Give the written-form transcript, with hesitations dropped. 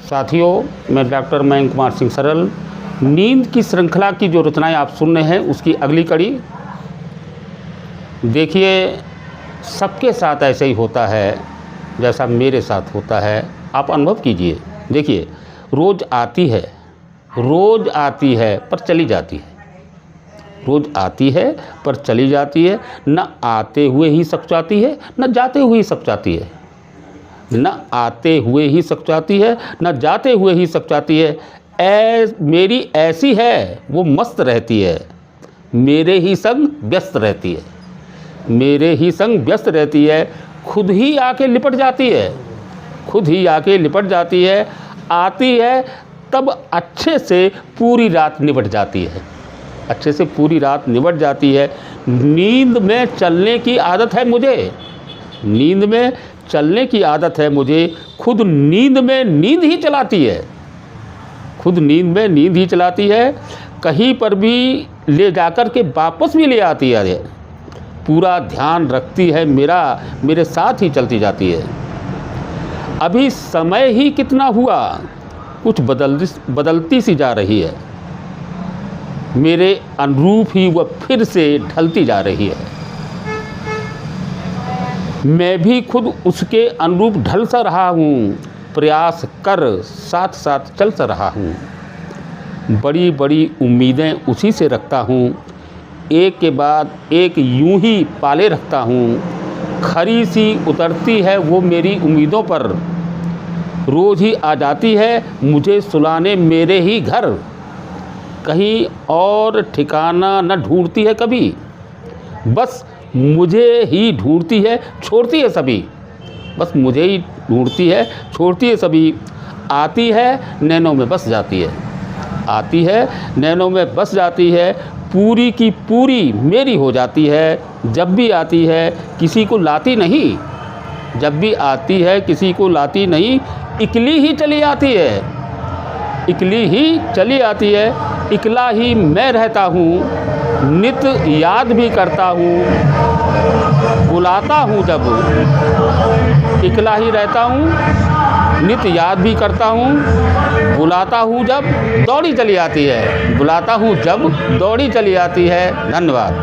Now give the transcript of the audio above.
साथियों, मैं डॉक्टर मयंक कुमार सिंह सरल। नींद की श्रृंखला की जो रचनाएं आप सुन रहे हैं उसकी अगली कड़ी देखिए। सबके साथ ऐसे ही होता है जैसा मेरे साथ होता है, आप अनुभव कीजिए। देखिए, रोज़ आती है पर चली जाती है, रोज़ आती है पर चली जाती है। न आते हुए ही सक जाती है, न जाते हुए ही सक जाती है, न आते हुए ही सक जाती है, न जाते हुए ही सक जाती है। मेरी ऐसी है वो मस्त रहती है, मेरे ही संग व्यस्त रहती है, मेरे ही संग व्यस्त रहती है। खुद ही आके लिपट जाती है, खुद ही आके लिपट जाती है। आती है तब अच्छे से पूरी रात निपट जाती है, अच्छे से पूरी रात निपट जाती है। नींद में चलने की आदत है मुझे, नींद में चलने की आदत है मुझे। खुद नींद में नींद ही चलाती है, खुद नींद में नींद ही चलाती है। कहीं पर भी ले जाकर के वापस भी ले आती है, पूरा ध्यान रखती है मेरा, मेरे साथ ही चलती जाती है। अभी समय ही कितना हुआ, कुछ बदलती सी जा रही है, मेरे अनुरूप ही वह फिर से ढलती जा रही है। मैं भी खुद उसके अनुरूप ढल सा रहा हूँ, प्रयास कर साथ साथ चल सा रहा हूँ। बड़ी बड़ी उम्मीदें उसी से रखता हूँ, एक के बाद एक यूं ही पाले रखता हूँ। खरी सी उतरती है वो मेरी उम्मीदों पर, रोज़ ही आ जाती है मुझे सुलाने मेरे ही घर। कहीं और ठिकाना न ढूंढती है कभी, बस मुझे ही ढूंढती है, छोड़ती है सभी। बस मुझे ही ढूंढती है, छोड़ती है सभी। आती है नैनों में बस जाती है, आती है नैनों में बस जाती है। पूरी की पूरी मेरी हो जाती है। जब भी आती है किसी को लाती नहीं, जब भी आती है किसी को लाती नहीं। इकली ही चली आती है, इकली ही चली आती है। इकला ही मैं रहता हूँ, नित याद भी करता हूँ, बुलाता हूँ जब। इकला ही रहता हूँ, नित याद भी करता हूँ, बुलाता हूँ जब दौड़ी चली आती है, बुलाता हूँ जब दौड़ी चली आती है। धन्यवाद।